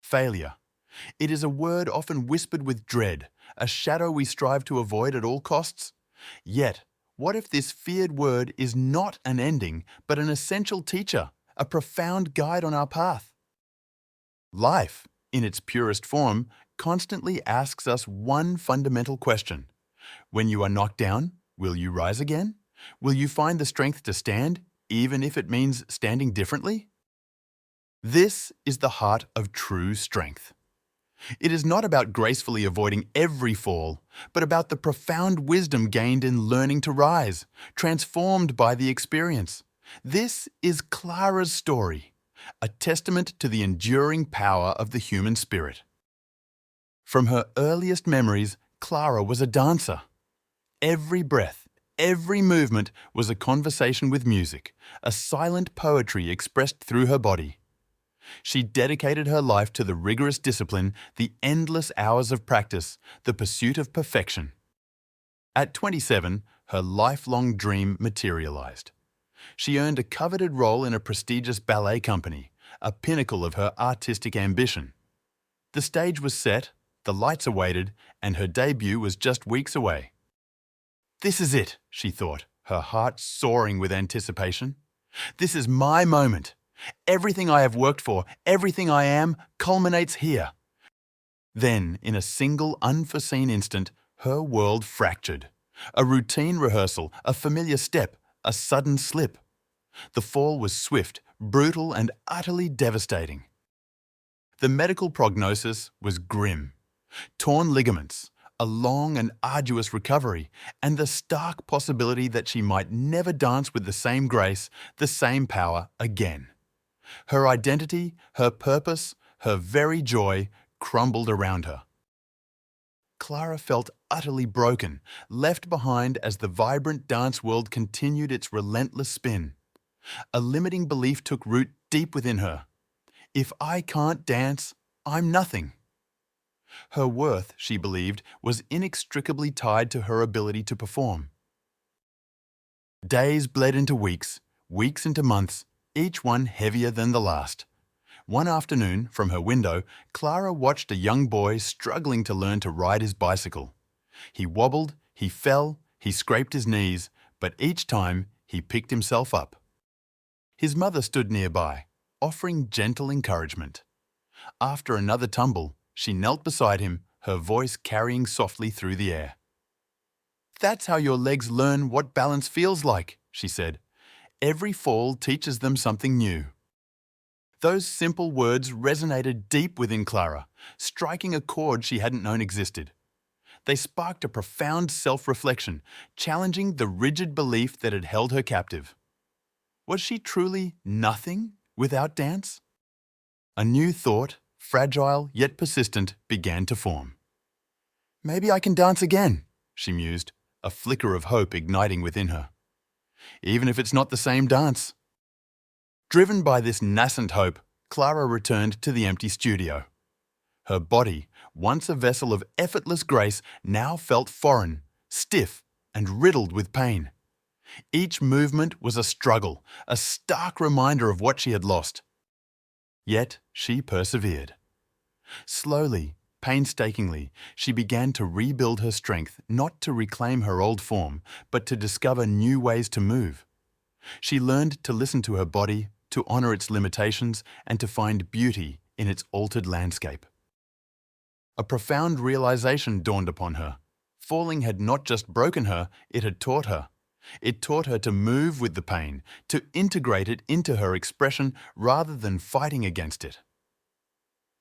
failure. It is a word often whispered with dread, a shadow we strive to avoid at all costs. Yet, what if this feared word is not an ending, but an essential teacher, a profound guide on our path? Life, in its purest form, constantly asks us one fundamental question. When you are knocked down, will you rise again? Will you find the strength to stand, even if it means standing differently? This is the heart of true strength. It is not about gracefully avoiding every fall, but about the profound wisdom gained in learning to rise, transformed by the experience. This is Clara's story, a testament to the enduring power of the human spirit. From her earliest memories, Clara was a dancer. Every breath, every movement was a conversation with music, a silent poetry expressed through her body. She dedicated her life to the rigorous discipline, the endless hours of practice, the pursuit of perfection. At 27, her lifelong dream materialized. She earned a coveted role in a prestigious ballet company, a pinnacle of her artistic ambition. The stage was set, the lights awaited, and her debut was just weeks away. This is it, she thought, her heart soaring with anticipation. This is my moment. Everything I have worked for, everything I am, culminates here. Then, in a single unforeseen instant, her world fractured. A routine rehearsal, a familiar step, a sudden slip. The fall was swift, brutal, and utterly devastating. The medical prognosis was grim. Torn ligaments, a long and arduous recovery, and the stark possibility that she might never dance with the same grace, the same power again. Her identity, her purpose, her very joy crumbled around her. Clara felt utterly broken, left behind as the vibrant dance world continued its relentless spin. A limiting belief took root deep within her. If I can't dance, I'm nothing. Her worth, she believed, was inextricably tied to her ability to perform. Days bled into weeks, weeks into months, each one heavier than the last. One afternoon, from her window, Clara watched a young boy struggling to learn to ride his bicycle. He wobbled, he fell, he scraped his knees, but each time he picked himself up. His mother stood nearby, offering gentle encouragement. After another tumble, she knelt beside him, her voice carrying softly through the air. "That's how your legs learn what balance feels like," she said. "Every fall teaches them something new." Those simple words resonated deep within Clara, striking a chord she hadn't known existed. They sparked a profound self-reflection, challenging the rigid belief that had held her captive. Was she truly nothing without dance? A new thought, fragile yet persistent, began to form. "Maybe I can dance again," she mused, a flicker of hope igniting within her. "Even if it's not the same dance." Driven by this nascent hope, Clara returned to the empty studio. Her body, once a vessel of effortless grace, now felt foreign, stiff, and riddled with pain. Each movement was a struggle, a stark reminder of what she had lost. Yet she persevered. Slowly, painstakingly, she began to rebuild her strength, not to reclaim her old form, but to discover new ways to move. She learned to listen to her body, to honor its limitations, and to find beauty in its altered landscape. A profound realization dawned upon her. Falling had not just broken her, it had taught her. It taught her to move with the pain, to integrate it into her expression rather than fighting against it.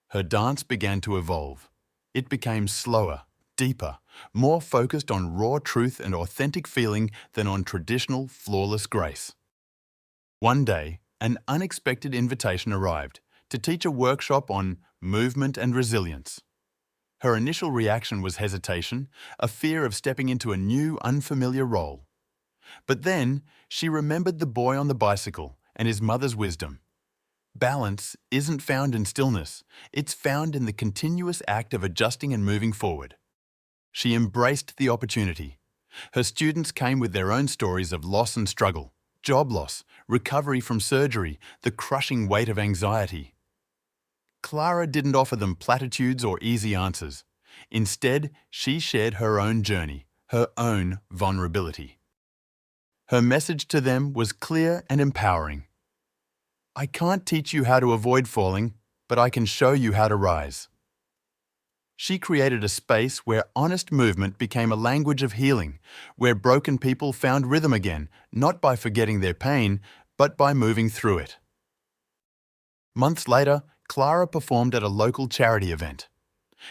Her dance began to evolve. It became slower, deeper, more focused on raw truth and authentic feeling than on traditional, flawless grace. One day, an unexpected invitation arrived to teach a workshop on movement and resilience. Her initial reaction was hesitation, a fear of stepping into a new, unfamiliar role. But then, she remembered the boy on the bicycle and his mother's wisdom. Balance isn't found in stillness, it's found in the continuous act of adjusting and moving forward. She embraced the opportunity. Her students came with their own stories of loss and struggle, job loss, recovery from surgery, the crushing weight of anxiety. Clara didn't offer them platitudes or easy answers. Instead, she shared her own journey, her own vulnerability. Her message to them was clear and empowering. I can't teach you how to avoid falling, but I can show you how to rise. She created a space where honest movement became a language of healing, where broken people found rhythm again, not by forgetting their pain, but by moving through it. Months later, Clara performed at a local charity event.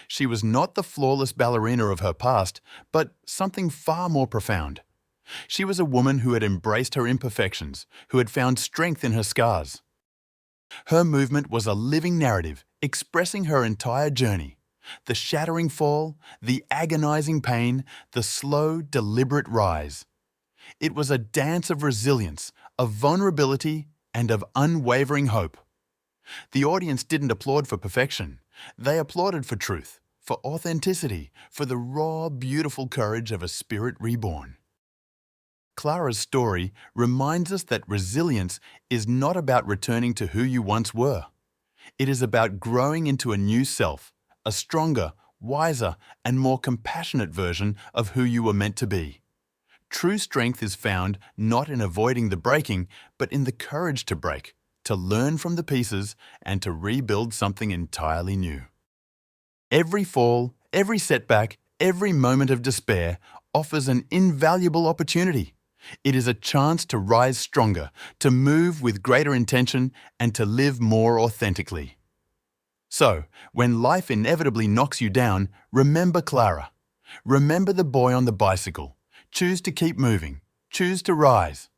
She was not the flawless ballerina of her past, but something far more profound. She was a woman who had embraced her imperfections, who had found strength in her scars. Her movement was a living narrative, expressing her entire journey. The shattering fall, the agonizing pain, the slow, deliberate rise. It was a dance of resilience, of vulnerability, and of unwavering hope. The audience didn't applaud for perfection. They applauded for truth, for authenticity, for the raw, beautiful courage of a spirit reborn. Clara's story reminds us that resilience is not about returning to who you once were. It is about growing into a new self, a stronger, wiser, and more compassionate version of who you were meant to be. True strength is found not in avoiding the breaking, but in the courage to break, to learn from the pieces, and to rebuild something entirely new. Every fall, every setback, every moment of despair offers an invaluable opportunity. It is a chance to rise stronger, to move with greater intention, and to live more authentically. So, when life inevitably knocks you down, remember Clara. Remember the boy on the bicycle. Choose to keep moving. Choose to rise.